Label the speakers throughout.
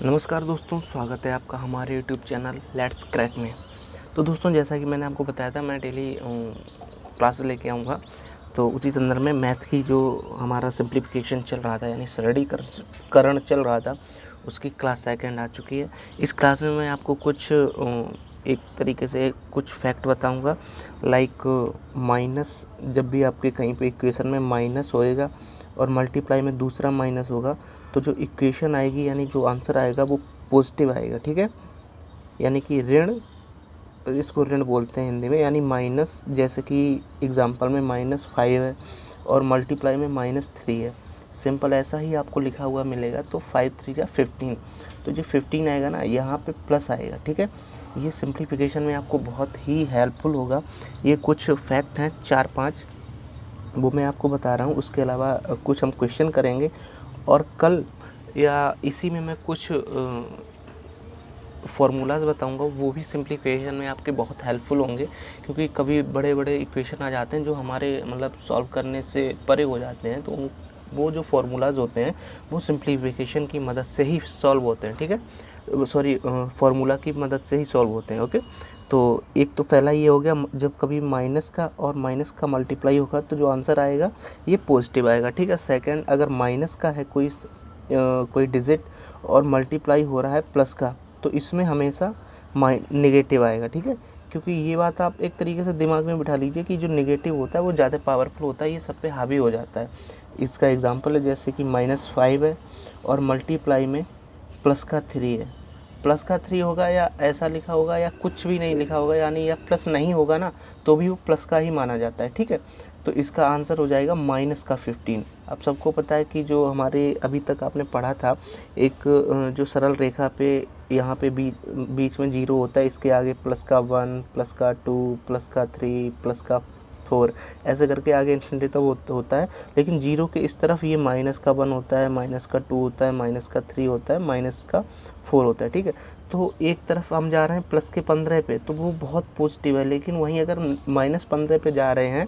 Speaker 1: नमस्कार दोस्तों, स्वागत है आपका हमारे यूट्यूब चैनल लेट्स क्रैक में। तो दोस्तों, जैसा कि मैंने आपको बताया था, मैं डेली क्लासेस लेके आऊँगा। तो उसी संदर्भ में मैथ की जो हमारा सिंप्लीफिकेशन चल रहा था, यानी सरलीकरण चल रहा था, उसकी क्लास सेकंड आ चुकी है। इस क्लास में मैं आपको कुछ एक तरीके से कुछ फैक्ट बताऊंगा, लाइक माइनस, जब भी आपके कहीं पे इक्वेशन में माइनस होएगा और मल्टीप्लाई में दूसरा माइनस होगा, तो जो इक्वेशन आएगी यानी जो आंसर आएगा वो पॉजिटिव आएगा। ठीक है, यानी कि ऋण, इसको ऋण बोलते हैं हिंदी में, यानी माइनस। जैसे कि एग्जांपल में -5 है और मल्टीप्लाई में -3 है। सिंपल ऐसा ही आपको लिखा हुआ मिलेगा। तो 5 3 या 15, तो जो 15 आएगा ना, यहाँ पे प्लस आएगा। ठीक है, ये सिंप्लीफिकेशन में आपको बहुत ही हेल्पफुल होगा। ये कुछ फैक्ट हैं 4-5, वो मैं आपको बता रहा हूँ। उसके अलावा कुछ हम क्वेश्चन करेंगे, और कल या इसी में मैं कुछ फार्मूलाज बताऊंगा, वो भी सिंप्लीफिकेशन में आपके बहुत हेल्पफुल होंगे। क्योंकि कभी बड़े बड़े इक्वेशन आ जाते हैं जो हमारे मतलब सॉल्व करने से परे हो जाते हैं, तो वो जो फार्मूलाज होते हैं वो सिंप्लीफिकेशन की मदद से ही सॉल्व होते हैं। ठीक है, सॉरी, फार्मूला की मदद से ही सॉल्व होते हैं। ओके, तो एक तो पहला ये हो गया, जब कभी माइनस का और माइनस का मल्टीप्लाई होगा तो जो आंसर आएगा ये पॉजिटिव आएगा। ठीक है, सेकंड, अगर माइनस का है कोई डिजिट और मल्टीप्लाई हो रहा है प्लस का, तो इसमें हमेशा नेगेटिव आएगा। ठीक है, क्योंकि ये बात आप एक तरीके से दिमाग में बिठा लीजिए कि जो नेगेटिव होता है वो ज़्यादा पावरफुल होता है, ये सब पे हावी हो जाता है। इसका एग्जांपल है, जैसे कि -5 है और मल्टीप्लाई में +3 है। +3 होगा या ऐसा लिखा होगा या कुछ भी नहीं लिखा होगा, यानी या प्लस नहीं होगा ना, तो भी वो प्लस का ही माना जाता है। ठीक है, तो इसका आंसर हो जाएगा -15। अब सबको पता है कि जो हमारे अभी तक आपने पढ़ा था, एक जो सरल रेखा पे यहाँ पे बीच में 0 होता है, इसके आगे +1, +2, +3, +4, ऐसे करके आगे इन्फिनिटी तक होता है। लेकिन 0 के इस तरफ ये -1 होता है, -2 होता है, -3 होता है, -4 होता है। ठीक है, तो एक तरफ हम जा रहे हैं +15 पे, तो वो बहुत पॉजिटिव है। लेकिन वहीं अगर -15 पे जा रहे हैं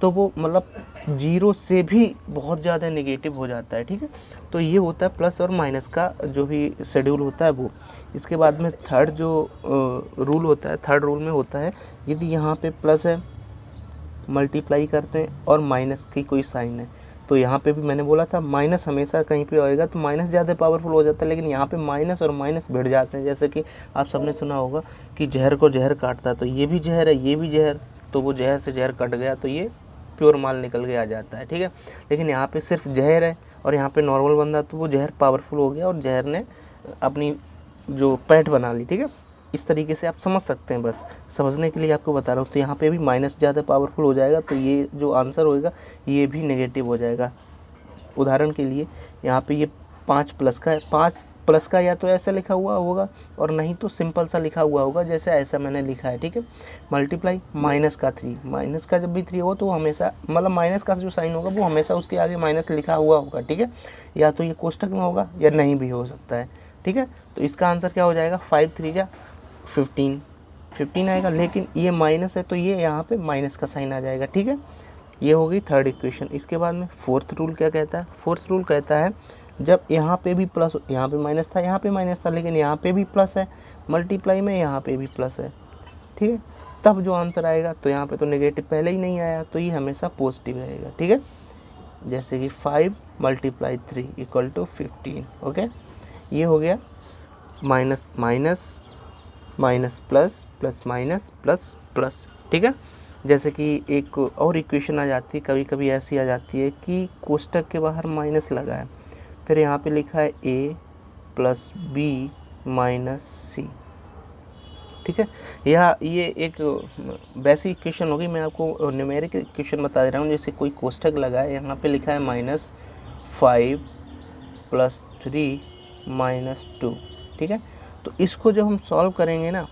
Speaker 1: तो वो मतलब 0 से भी बहुत ज़्यादा नेगेटिव हो जाता है। ठीक है, तो ये होता है प्लस और माइनस का जो भी शेड्यूल होता है वो। इसके बाद में थर्ड जो रूल होता है, थर्ड रूल में होता है, यदि यहाँ पे प्लस है, मल्टीप्लाई करते हैं और माइनस की कोई साइन है, तो यहाँ पे भी मैंने बोला था माइनस हमेशा कहीं पे आएगा तो माइनस ज़्यादा पावरफुल हो जाता है। लेकिन यहाँ पे माइनस और माइनस भिड़ जाते हैं। जैसे कि आप सबने सुना होगा कि जहर को जहर काटता है, तो ये भी जहर है, ये भी जहर, तो वो जहर से जहर कट गया तो ये प्योर माल निकल के आ जाता है। ठीक है, लेकिन यहाँ पे सिर्फ जहर है और यहाँ पे नॉर्मल बंदा, तो वो जहर पावरफुल हो गया और जहर ने अपनी जो पैठ बना ली। ठीक है, इस तरीके से आप समझ सकते हैं, बस समझने के लिए आपको बता रहा हूँ। तो यहाँ पे भी माइनस ज़्यादा पावरफुल हो जाएगा, तो ये जो आंसर होएगा ये भी नेगेटिव हो जाएगा। उदाहरण के लिए यहाँ पे ये 5 प्लस का है, 5 प्लस का या तो ऐसा लिखा हुआ होगा और नहीं तो सिंपल सा लिखा हुआ होगा, जैसे ऐसा मैंने लिखा है। ठीक है, मल्टीप्लाई -3, माइनस का जब भी 3 हो तो हमेशा मतलब माइनस का जो साइन होगा वो हमेशा उसके आगे माइनस लिखा हुआ होगा। ठीक है, या तो ये कोष्टक में होगा या नहीं भी हो सकता है। ठीक है, तो इसका आंसर क्या हो जाएगा, 5 3 जा 15 आएगा। लेकिन ये माइनस है तो ये यहाँ पे माइनस का साइन आ जाएगा। ठीक है, ये हो गई थर्ड इक्वेशन। इसके बाद में फोर्थ रूल क्या कहता है, फोर्थ रूल कहता है जब यहाँ पे भी प्लस, यहाँ पे माइनस था, यहाँ पे माइनस था, लेकिन यहाँ पे भी प्लस है, मल्टीप्लाई में यहाँ पे भी प्लस है। ठीक है, तब जो आंसर आएगा, तो यहाँ पे तो नेगेटिव पहले ही नहीं आया, तो ये हमेशा पॉजिटिव रहेगा। ठीक है, जैसे कि 5 × 3 = 15। ओके, ये हो गया minus minus minus plus, plus minus plus plus. ठीक है, जैसे कि एक और इक्वेशन आ जाती है, कभी कभी ऐसी आ जाती है कि कोष्टक के बाहर माइनस लगा है, फिर यहाँ पे लिखा है a + b - c। ठीक है, या ये एक वैसी इक्वेशन होगी, मैं आपको न्यूमेरिक इक्वेशन बता दे रहा हूँ। जैसे कोई कोष्टक लगा है, यहाँ पे लिखा है -5 + 3 - 2। ठीक है, तो इसको जब हम सॉल्व करेंगे ना,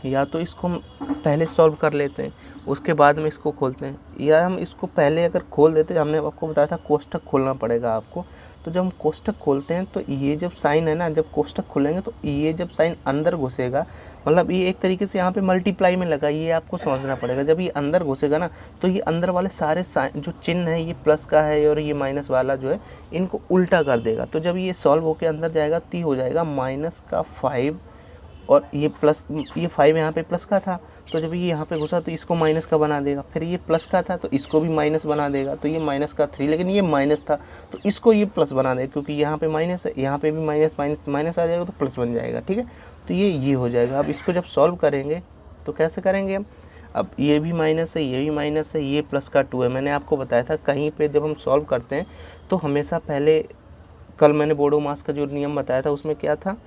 Speaker 1: या तो इसको हम पहले सॉल्व कर लेते हैं, उसके बाद में इसको खोलते हैं, या हम इसको पहले अगर खोल देते, हमने आपको बताया था कोष्ठक खोलना पड़ेगा आपको। तो जब हम कोष्ठक खोलते हैं तो ये जब साइन है ना, जब कोष्ठक खोलेंगे तो ये जब साइन अंदर घुसेगा, मतलब ये एक तरीके से यहाँ पे मल्टीप्लाई में लगा, ये आपको समझना पड़ेगा। जब ये अंदर घुसेगा ना तो ये अंदर वाले सारे साइन जो चिन्ह है, ये प्लस का है और ये माइनस वाला जो है, इनको उल्टा कर देगा। तो जब ये सॉल्व होकर अंदर जाएगा तो ये हो जाएगा -5, और ये प्लस, ये 5 यहाँ पे प्लस का था, तो जब ये यहाँ पे घुसा तो इसको माइनस का बना देगा। फिर ये प्लस का था तो इसको भी माइनस बना देगा, तो ये -3, लेकिन ये माइनस था तो इसको ये प्लस बना देगा, क्योंकि यहाँ पे माइनस है, यहाँ पे भी माइनस माइनस माइनस आ जाएगा तो प्लस बन जाएगा। ठीक है, तो ये हो जाएगा। अब इसको जब सॉल्व करेंगे तो कैसे करेंगे हम, अब ये भी माइनस है, ये भी माइनस है, ये प्लस का 2 है। मैंने आपको बताया था कहीं पर जब हम सॉल्व करते हैं तो हमेशा पहले, कल मैंने बोडो मास का जो नियम बताया था उसमें क्या था,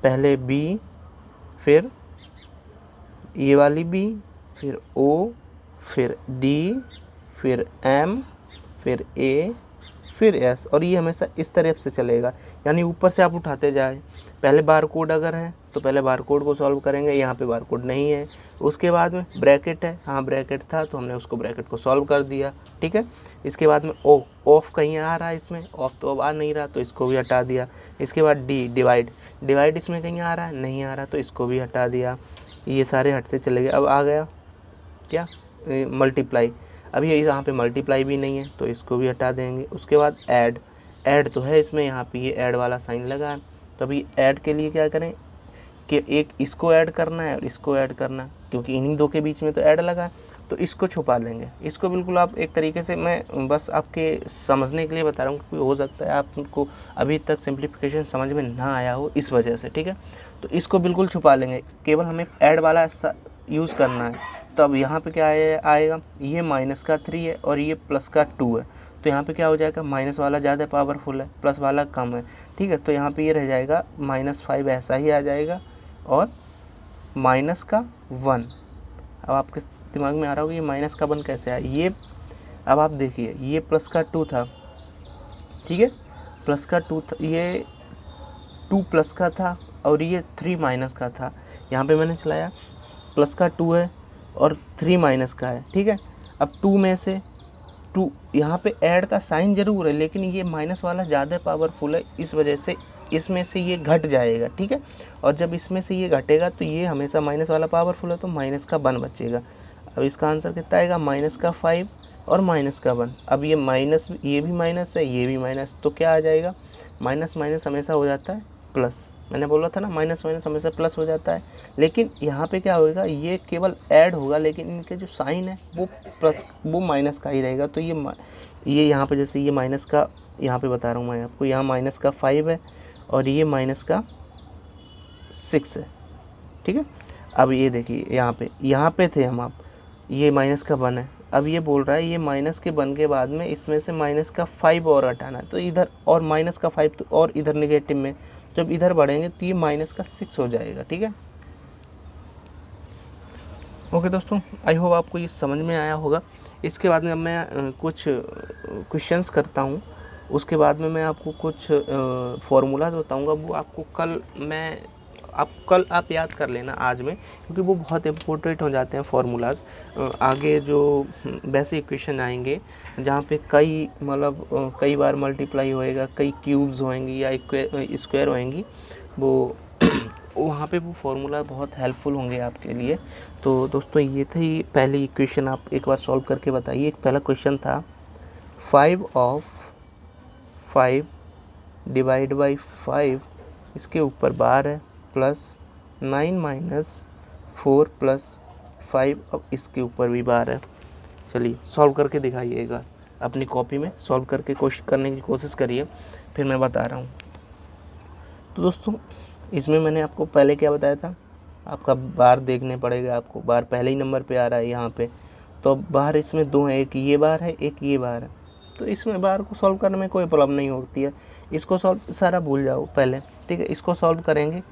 Speaker 1: पहले बी, फिर ये वाली बी, फिर ओ, फिर डी, फिर एम, फिर ए, फिर एस, और ये हमेशा इस तरफ से चलेगा, यानी ऊपर से आप उठाते जाए। पहले बार कोड अगर है तो पहले बार कोड को सॉल्व करेंगे, यहाँ पे बार कोड नहीं है। उसके बाद में ब्रैकेट है, हाँ ब्रैकेट था तो हमने उसको ब्रैकेट को सॉल्व कर दिया। ठीक है, इसके बाद में ओ, ऑफ कहीं आ रहा है इसमें, ऑफ तो अब आ नहीं रहा तो इसको भी हटा दिया। इसके बाद डी, डिवाइड इसमें कहीं आ रहा है, नहीं आ रहा तो इसको भी हटा दिया। ये सारे हटते चले गए। अब आ गया क्या, मल्टीप्लाई। अब ये यहाँ पे मल्टीप्लाई भी नहीं है तो इसको भी हटा देंगे। उसके बाद ऐड तो है इसमें, यहाँ पे ये ऐड वाला साइन लगा है, तो अभी ऐड के लिए क्या करें कि एक इसको ऐड करना है और इसको ऐड करना है, क्योंकि इन्हीं दो के बीच में तो ऐड लगा है, तो इसको छुपा लेंगे। इसको बिल्कुल आप एक तरीके से, मैं बस आपके समझने के लिए बता रहा हूँ, क्योंकि हो सकता है आपको अभी तक सिंप्लीफिकेशन समझ में ना आया हो, इस वजह से। ठीक है, तो इसको बिल्कुल छुपा लेंगे, केवल हमें ऐड वाला यूज़ करना है। तो अब यहाँ पे क्या आएगा, ये -3 है और ये +2 है, तो यहाँ पे क्या हो जाएगा, माइनस वाला ज़्यादा पावरफुल है, प्लस वाला कम है। ठीक है, तो यहाँ पे ये रह जाएगा -5 ऐसा ही आ जाएगा और -1। अब आपके दिमाग में आ रहा होगा ये -1 कैसे आया, ये अब आप देखिए, ये +2 था, ठीक है, +2 था, ये 2 प्लस का था और ये 3 माइनस का था। यहाँ पे मैंने चलाया, +2 है और 3 माइनस का है। ठीक है, अब 2 में से 2, यहाँ पे ऐड का साइन ज़रूर है, लेकिन ये माइनस वाला ज़्यादा पावरफुल है, इस वजह से इसमें से ये घट जाएगा। ठीक है, और जब इसमें से ये घटेगा तो ये हमेशा माइनस वाला पावरफुल है, तो -1 बचेगा। अब इसका आंसर कितना आएगा, -5 और -1। अब ये माइनस, ये भी माइनस है, ये भी माइनस, तो क्या आ जाएगा, माइनस माइनस हमेशा हो जाता है प्लस। मैंने बोला था ना, माइनस माइनस हमेशा प्लस हो जाता है, लेकिन यहाँ पे क्या होगा, ये केवल ऐड होगा, लेकिन इनके जो साइन है वो प्लस, वो माइनस का ही रहेगा। तो ये यहाँ पे जैसे ये माइनस का, यहाँ पे बता रहा हूँ मैं आपको, यहाँ -5 है और ये -6 है। ठीक है, अब ये देखिए, यहाँ पे थे हम, आप ये -1 है, अब ये बोल रहा है ये -1 के बाद में इसमें से -5 और हटाना है, तो इधर और -5 तो और इधर नेगेटिव में, जब इधर बढ़ेंगे तो ये -6 हो जाएगा। ठीक है, ओके दोस्तों, आई होप आपको ये समझ में आया होगा। इसके बाद में मैं कुछ क्वेश्चंस करता हूँ, उसके बाद में मैं आपको कुछ फार्मूलाज बताऊँगा, वो आपको कल आप याद कर लेना आज में, क्योंकि वो बहुत इम्पोर्टेंट हो जाते हैं फार्मूलाज। आगे जो वैसे इक्वेशन आएंगे जहाँ पे कई बार मल्टीप्लाई होएगा, कई क्यूब्स होएंगी या स्क्वायर होएंगी, वो वहाँ पे वो फार्मूला बहुत हेल्पफुल होंगे आपके लिए। तो दोस्तों, ये थी पहली इक्वेशन, आप एक बार सॉल्व करके बताइए। एक पहला क्वेश्चन था 5/5 डिवाइड बाई 5, इसके ऊपर बार है, +9 - 4 + 5, अब इसके ऊपर भी बार है। चलिए सॉल्व करके दिखाइएगा, अपनी कॉपी में सॉल्व करके करने की कोशिश करिए, फिर मैं बता रहा हूँ। तो दोस्तों, इसमें मैंने आपको पहले क्या बताया था, आपका बार देखने पड़ेगा, आपको बार पहले ही नंबर पे आ रहा है यहाँ पे, तो बार इसमें 2 हैं, एक ये बार है, एक ये बार है, तो इसमें बार को सॉल्व करने में कोई प्रॉब्लम नहीं होती है। इसको सॉल्व सारा भूल जाओ पहले, ठीक है। इसको सॉल्व करेंगे,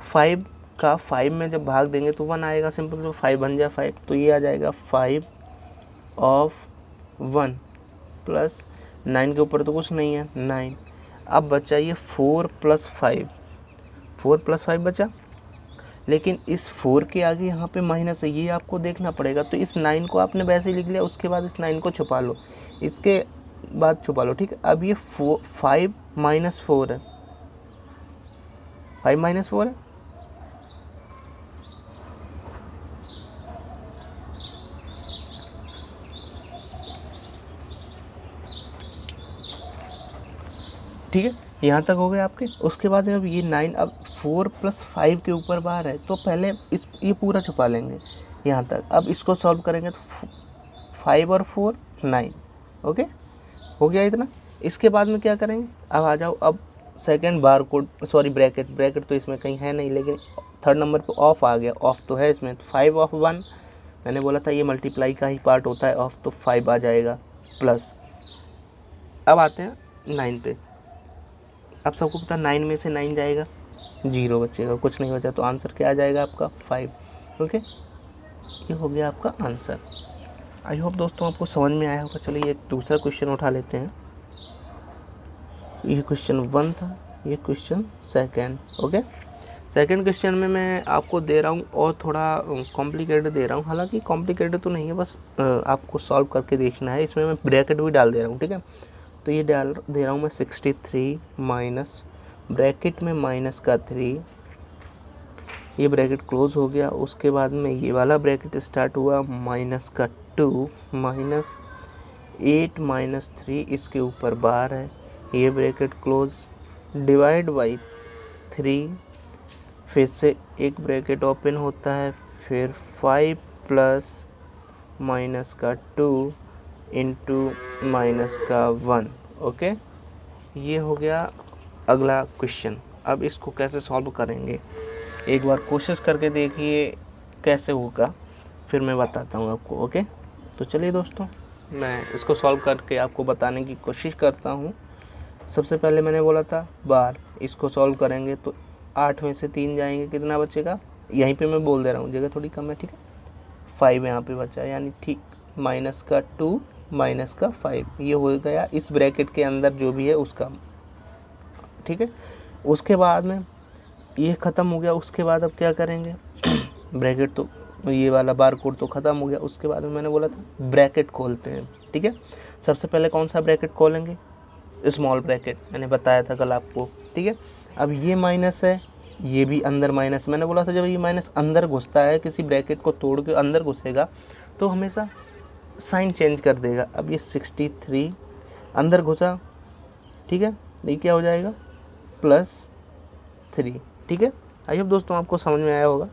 Speaker 1: 5 का 5 में जब भाग देंगे तो 1 आएगा, सिंपल से 5 बन जाए 5, तो ये आ जाएगा 5/1 प्लस 9 के ऊपर तो कुछ नहीं है 9। अब बचा ये 4 + 5, 4 + 5 बचा, लेकिन इस 4 के आगे यहाँ पे माइनस है, ये आपको देखना पड़ेगा। तो इस 9 को आपने वैसे ही लिख लिया, उसके बाद इस 9 को छुपा लो, इसके बाद छुपा लो, ठीक है। अब ये 5 माइनस 4 है, 5 माइनस 4 है, ठीक है। यहाँ तक हो गए आपके। उसके बाद में अब ये 9, अब 4 + 5 के ऊपर बार है, तो पहले ये पूरा छुपा लेंगे यहाँ तक। अब इसको सॉल्व करेंगे तो 5 और 4 9, ओके, हो गया इतना। इसके बाद में क्या करेंगे, अब आ जाओ, अब second bar code, sorry bracket तो इसमें कहीं है नहीं, लेकिन थर्ड नंबर पे ऑफ आ गया, ऑफ तो है इसमें। तो 5 ऑफ 1, मैंने बोला था ये मल्टीप्लाई का ही पार्ट होता है ऑफ, तो 5 आ जाएगा प्लस। अब आते हैं 9 पे। अब सबको पता 9 में से 9 जाएगा, 0 बचेगा, कुछ नहीं बचा, तो आंसर क्या आ जाएगा आपका 5, ओके। ये हो गया आपका आंसर। आई होप दोस्तों आपको समझ में आया होगा। चलिए एक दूसरा क्वेश्चन उठा लेते हैं। ये क्वेश्चन 1 था, ये question second, okay. Second question में मैं आपको दे रहा हूँ और थोड़ा कॉम्प्लिकेटेड दे रहा हूँ, हालांकि कॉम्प्लिकेटेड तो नहीं है, बस आपको सॉल्व करके देखना है। इसमें मैं ब्रैकेट भी डाल दे रहा हूँ, ठीक है। तो ये डाल दे रहा हूँ मैं 63 माइनस, ब्रैकेट में माइनस का 3, ये ब्रैकेट क्लोज हो गया। उसके बाद में ये वाला ब्रैकेट स्टार्ट हुआ, माइनस का 2 माइनस 8 माइनस 3, इसके ऊपर बार है, ये ब्रैकेट क्लोज, डिवाइड बाई 3, फिर से एक ब्रैकेट ओपन होता है, फिर 5 प्लस माइनस का 2 इंटू माइनस का 1, ओके। ये हो गया अगला क्वेश्चन। अब इसको कैसे सॉल्व करेंगे, एक बार कोशिश करके देखिए कैसे होगा, फिर मैं बताता हूँ आपको, ओके। तो चलिए दोस्तों, मैं इसको सॉल्व करके आपको बताने की कोशिश करता हूँ। सबसे पहले मैंने बोला था बार, इसको सॉल्व करेंगे तो 8 में से 3 जाएंगे, कितना बचेगा, यहीं पे मैं बोल दे रहा हूँ, जगह थोड़ी कम है, ठीक है। 5 यहाँ पे बचा, यानी ठीक माइनस का 2 माइनस का 5, ये हो गया इस ब्रैकेट के अंदर जो भी है उसका, ठीक है। उसके बाद में ये ख़त्म हो गया। उसके बाद अब क्या करेंगे ब्रैकेट तो ये वाला बार कोड तो ख़त्म हो गया। उसके बाद में मैंने बोला था ब्रैकेट खोलते हैं, ठीक है। सबसे पहले कौन सा ब्रैकेट खोलेंगे, स्मॉल ब्रैकेट, मैंने बताया था कल आपको, ठीक है। अब ये माइनस है, ये भी अंदर माइनस, मैंने बोला था जब ये माइनस अंदर घुसता है, किसी ब्रैकेट को तोड़ के अंदर घुसेगा तो हमेशा साइन चेंज कर देगा। अब ये 63 अंदर घुसा, ठीक है, ये क्या हो जाएगा +3, ठीक है। आई होप दोस्तों आपको समझ में आया होगा।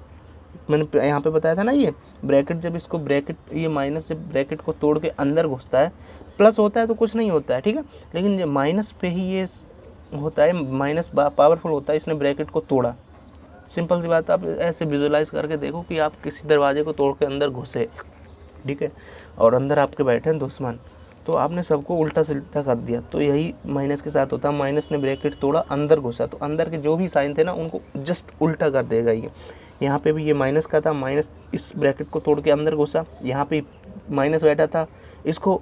Speaker 1: मैंने यहाँ पे बताया था ना, ये ब्रैकेट जब इसको ब्रैकेट ये माइनस जब ब्रैकेट को तोड़ के अंदर घुसता है, प्लस होता है तो कुछ नहीं होता है, ठीक है। लेकिन जब माइनस पे ही ये होता है, माइनस पावरफुल होता है, इसने ब्रैकेट को तोड़ा। सिंपल सी बात, आप ऐसे विजुलाइज करके देखो कि आप किसी दरवाजे को तोड़ के अंदर घुसे, ठीक है, और अंदर आपके बैठे हैं दुश्मन, तो आपने सबको उल्टा सीधा कर दिया। तो यही माइनस के साथ होता है, माइनस ने ब्रैकेट तोड़ा, अंदर घुसा, तो अंदर के जो भी साइन थे ना उनको जस्ट उल्टा कर देगा ये। यहाँ पे भी ये माइनस का था, माइनस इस ब्रैकेट को तोड़ के अंदर घुसा, यहाँ पे माइनस बैठा था, इसको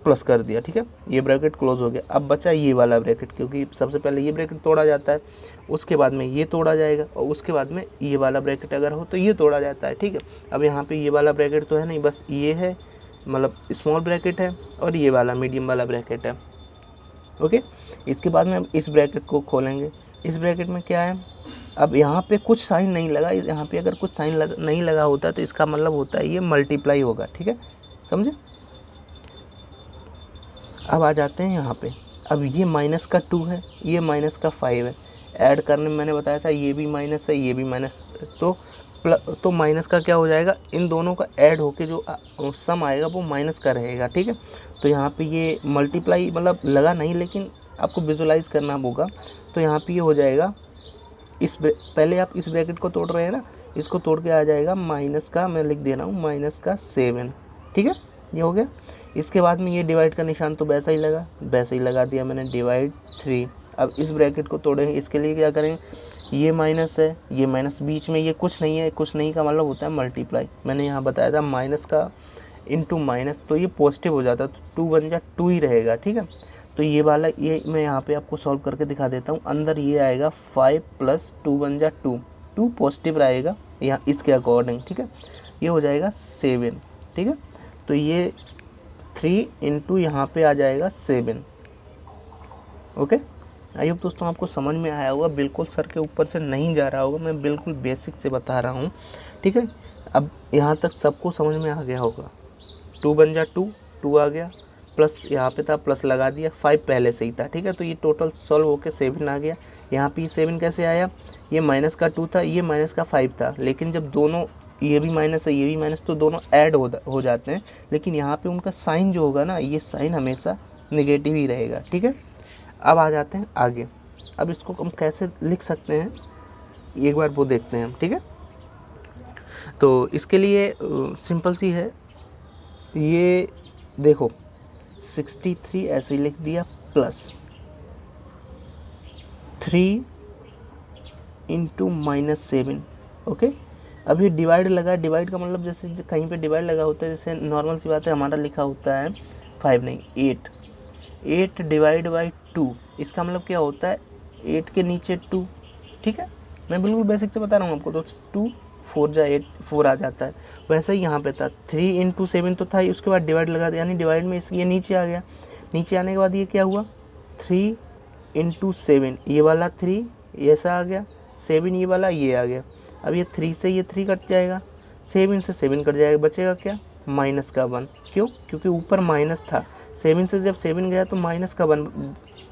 Speaker 1: प्लस कर दिया, ठीक है। ये ब्रैकेट क्लोज हो गया। अब बचा ये वाला ब्रैकेट, क्योंकि सबसे पहले ये ब्रैकेट तोड़ा जाता है, उसके बाद में ये तोड़ा जाएगा, और उसके बाद में ये वाला ब्रैकेट अगर हो तो ये तोड़ा जाता है, ठीक है। अब यहाँ पे ये वाला ब्रैकेट तो है नहीं, बस ये है, मतलब स्मॉल ब्रैकेट है, और ये वाला मीडियम वाला ब्रैकेट है, ओके। इसके बाद में अब इस ब्रैकेट को खोलेंगे। इस ब्रैकेट में क्या है, अब यहाँ पे कुछ साइन नहीं लगा, यहाँ पे अगर कुछ साइन नहीं लगा होता तो इसका मतलब होता है ये मल्टीप्लाई होगा, ठीक है, समझे। अब आ जाते हैं यहाँ पे। अब ये माइनस का 2 है, ये माइनस का 5 है, ऐड करने में मैंने बताया था ये भी माइनस है, ये भी माइनस, तो माइनस का क्या हो जाएगा, इन दोनों का ऐड होके जो सम आएगा वो माइनस का रहेगा, ठीक है। तो यहाँ पे ये मल्टीप्लाई मतलब लगा नहीं, लेकिन आपको विजुलाइज करना होगा। तो यहाँ पे ये हो जाएगा, पहले आप इस ब्रैकेट को तोड़ रहे हैं ना, इसको तोड़ के आ जाएगा माइनस का, मैं लिख दे रहा हूँ माइनस का 7, ठीक है, ये हो गया। इसके बाद में ये डिवाइड का निशान तो वैसा ही लगा, वैसे ही लगा दिया मैंने, डिवाइड 3। अब इस ब्रैकेट को तोड़ेंगे, इसके लिए क्या करेंगे, ये माइनस है, ये माइनस, बीच में ये कुछ नहीं है, कुछ नहीं का मतलब होता है मल्टीप्लाई। मैंने यहाँ बताया था माइनस का इंटू माइनस, तो ये पॉजिटिव हो जाता है, तो 2 बन जा 2 ही रहेगा, ठीक है। तो ये वाला ये मैं यहाँ पे आपको सॉल्व करके दिखा देता हूँ। अंदर ये आएगा 5 + 2 बन जा 2 2 पॉजिटिव रहेगा यहाँ इसके अकॉर्डिंग, ठीक है। ये हो जाएगा 7, ठीक है। तो ये 3 इंटू यहाँ पे आ जाएगा 7। ओके, आई होप दोस्तों आपको समझ में आया होगा, बिल्कुल सर के ऊपर से नहीं जा रहा होगा, मैं बिल्कुल बेसिक से बता रहा हूँ, ठीक है। अब यहाँ तक सबको समझ में आ गया होगा। 2 बन जा 2 आ गया, प्लस यहाँ पे था प्लस लगा दिया, 5 पहले से ही था, ठीक है। तो ये टोटल सॉल्व होकर 7 आ गया। यहाँ पे 7 कैसे आया, ये माइनस का 2 था, ये माइनस का 5 था, लेकिन जब दोनों ये भी माइनस है ये भी माइनस, तो दोनों ऐड हो जाते हैं, लेकिन यहाँ पे उनका साइन जो होगा ना, ये साइन हमेशा नेगेटिव ही रहेगा, ठीक है। अब आ जाते हैं आगे। अब इसको हम कैसे लिख सकते हैं एक बार वो देखते हैं हम, ठीक है। तो इसके लिए सिंपल सी है, ये देखो 63 ऐसे ही लिख दिया, प्लस 3 इंटू -7। ओके, अब ये डिवाइड लगा, डिवाइड का मतलब जैसे कहीं पे डिवाइड लगा होता है, जैसे नॉर्मल सी बात है, हमारा लिखा होता है 5 नहीं 8 डिवाइड बाई 2, इसका मतलब क्या होता है 8 के नीचे 2, ठीक है। मैं बिल्कुल बेसिक से बता रहा हूँ आपको, तो 2 4 जा 8 4 आ जाता है। वैसे ही यहाँ पे था 3 इंटू 7 तो था ही, उसके बाद डिवाइड लगा दिया, यानी डिवाइड में ये नीचे आ गया। नीचे आने के बाद ये क्या हुआ 3 इंटू 7, ये वाला 3 ऐसा आ गया, 7 ये वाला ये आ गया। अब ये 3 से ये 3 कट जाएगा, 7 से 7 कट जाएगा, बचेगा क्या माइनस का 1। क्यों, क्योंकि ऊपर माइनस था, 7 से जब 7 गया तो माइनस का 1,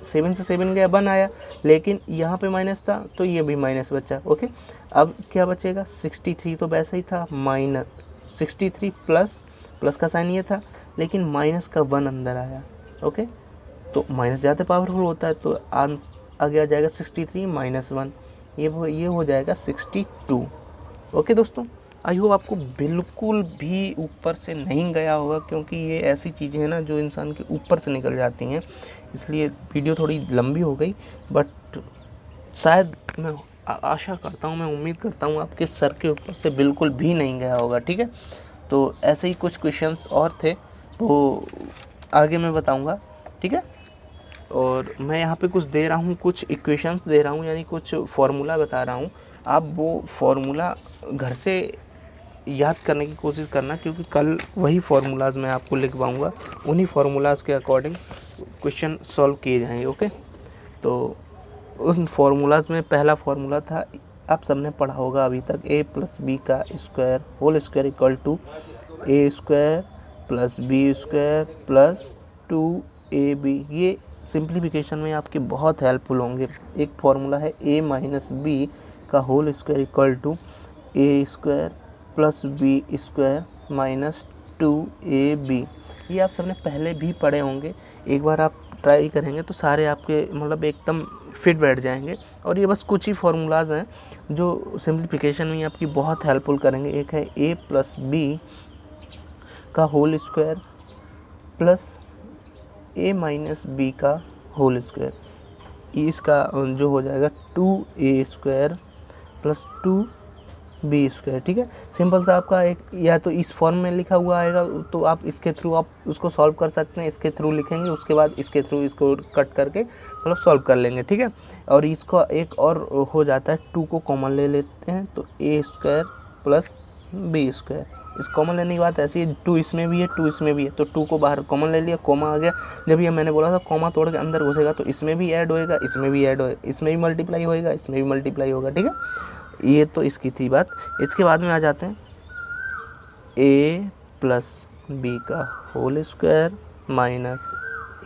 Speaker 1: 7 से 7 गया 1 आया, लेकिन यहाँ पे माइनस था तो ये भी माइनस बचा। ओके, अब क्या बचेगा 63 तो वैसा ही था, माइनस 63 प्लस का साइन ये था, लेकिन माइनस का 1 अंदर आया। ओके, तो माइनस ज़्यादा पावरफुल होता है, तो आगे आ जाएगा 63 माइनस 1, ये हो जाएगा 62। ओके दोस्तों, आई होप आपको बिल्कुल भी ऊपर से नहीं गया होगा, क्योंकि ये ऐसी चीज़ें हैं ना जो इंसान के ऊपर से निकल जाती हैं, इसलिए वीडियो थोड़ी लंबी हो गई, बट शायद मैं आशा करता हूँ, मैं उम्मीद करता हूँ आपके सर के ऊपर से बिल्कुल भी नहीं गया होगा, ठीक है। तो ऐसे ही कुछ क्वेश्चंस और थे, वो आगे मैं बताऊँगा, ठीक है। और मैं यहाँ पे कुछ दे रहा हूँ, कुछ इक्वेशंस दे रहा हूँ, यानी कुछ फार्मूला बता रहा हूँ, आप वो फार्मूला घर से याद करने की कोशिश करना, क्योंकि कल वही फार्मूलाज मैं आपको लिखवाऊंगा, उन्हीं फार्मूलाज के अकॉर्डिंग क्वेश्चन सॉल्व किए जाएंगे। ओके, तो उन फार्मूलाज में पहला फार्मूला था, आप सबने पढ़ा होगा अभी तक, a प्लस बी का square whole square equal to a square plus B square plus 2ab। ये सिंप्लीफिकेशन में आपके बहुत हेल्पफुल होंगे। एक फार्मूला है a माइनस बी का whole square equal to a square plus B square minus 2ab। ये आप सबने पहले भी पढ़े होंगे, एक बार आप ट्राई करेंगे तो सारे आपके मतलब एकदम फिट बैठ जाएंगे। और ये बस कुछ ही फार्मूलाज हैं जो सिंप्लीफिकेशन में आपकी बहुत हेल्पफुल करेंगे। एक है a प्लस बी का whole square plus a minus B का होल स्क्वायर, इसका जो हो जाएगा 2a square plus 2b square, ठीक है। सिंपल सा आपका एक या तो इस फॉर्म में लिखा हुआ आएगा, तो आप इसके थ्रू आप उसको सॉल्व कर सकते हैं, इसके थ्रू लिखेंगे, उसके बाद इसके थ्रू इसको कट करके मतलब सॉल्व कर लेंगे, ठीक है। और इसको एक और हो जाता है, 2 को कॉमन ले लेते हैं तो a square plus B square. इस कॉमन लेने की बात ऐसी है, 2 इसमें भी है 2 इसमें भी है, तो 2 को बाहर कॉमन ले लिया, कॉमा आ गया। जब ये मैंने बोला था कॉमा तोड़ के अंदर घुसेगा तो इसमें भी ऐड होएगा, इसमें भी ऐड होएगा, इसमें भी मल्टीप्लाई होएगा, इसमें भी मल्टीप्लाई होगा, ठीक है। ये तो इसकी थी बात। इसके बाद में आ जाते हैं a प्लस बी का whole square minus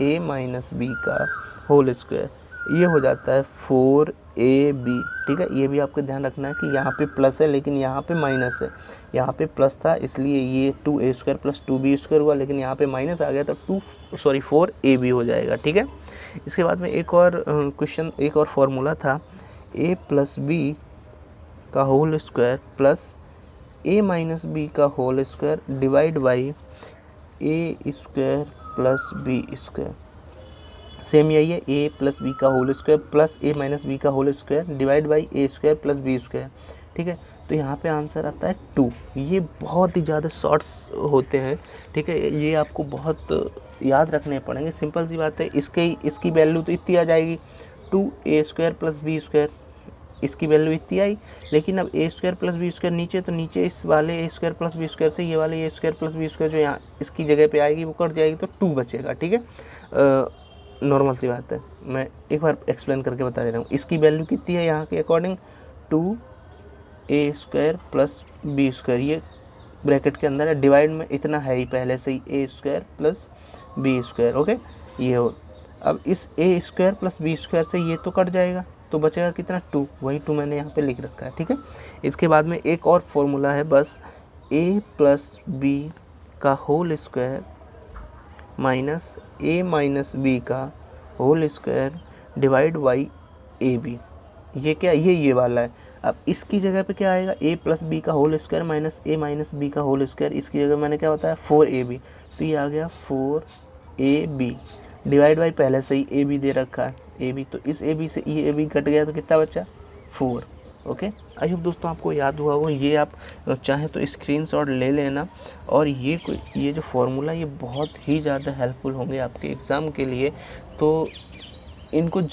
Speaker 1: a minus B का होल स्क्वायर, ये हो जाता है 4ab, ठीक है। ये भी आपको ध्यान रखना है कि यहाँ पे प्लस है लेकिन यहाँ पे माइनस है, यहाँ पे प्लस था इसलिए ये 2a square plus 2b square हुआ, लेकिन यहाँ पे माइनस आ गया तो 4ab हो जाएगा, ठीक है। इसके बाद में एक और क्वेश्चन, एक और फार्मूला था, a प्लस बी का whole square plus a minus B का whole square divide by a square plus B square. Same यही है, a प्लस बी का whole square plus a minus B का whole square divide by a square plus B square, ठीक है। तो यहाँ पे आंसर आता है 2। ये बहुत ही ज़्यादा शॉर्ट्स होते हैं, ठीक है, ये आपको बहुत याद रखने पड़ेंगे। सिंपल सी बात है, इसकी वैल्यू तो इतनी आ जाएगी 2a square plus B square, इसकी वैल्यू इतनी आई, लेकिन अब a square plus B square नीचे, तो नीचे इस वाले a square plus B square से ये वाले a square plus B square जो यहाँ इसकी जगह पे आएगी वो कट जाएगी, तो 2 बचेगा। ठीक है, नॉर्मल सी बात है, मैं एक बार एक्सप्लेन करके बता दे रहा हूँ। इसकी वैल्यू कितनी है यहाँ के according, 2a square plus B square, ये ब्रैकेट के अंदर है, डिवाइड में इतना है ही पहले से ही, A square plus B square. Okay, ये हो, अब इस A square plus B square से ये तो कट जाएगा, तो बचेगा कितना, 2, वही 2 मैंने यहाँ पे लिख रखा है। ठीक है, इसके बाद में एक और फॉर्मूला है बस, a प्लस बी का whole square minus a minus B का whole square divide by A B. ये क्या, ये वाला है। अब इसकी जगह पे क्या आएगा, a प्लस बी का whole square minus a minus B का होल स्क्वायर, इसकी जगह मैंने क्या बताया 4ab, तो ये आ गया 4ab डिवाइड बाई पहले से ही ए बी दे रखा है, ए बी, तो इस ए बी से ये ए बी कट गया तो कितना बचा, 4। ओके, आई होप दोस्तों आपको याद हुआ होगा। ये आप चाहें तो स्क्रीनशॉट ले लेना, और ये जो फॉर्मूला ये बहुत ही ज़्यादा हेल्पफुल होंगे आपके एग्ज़ाम के लिए, तो इनको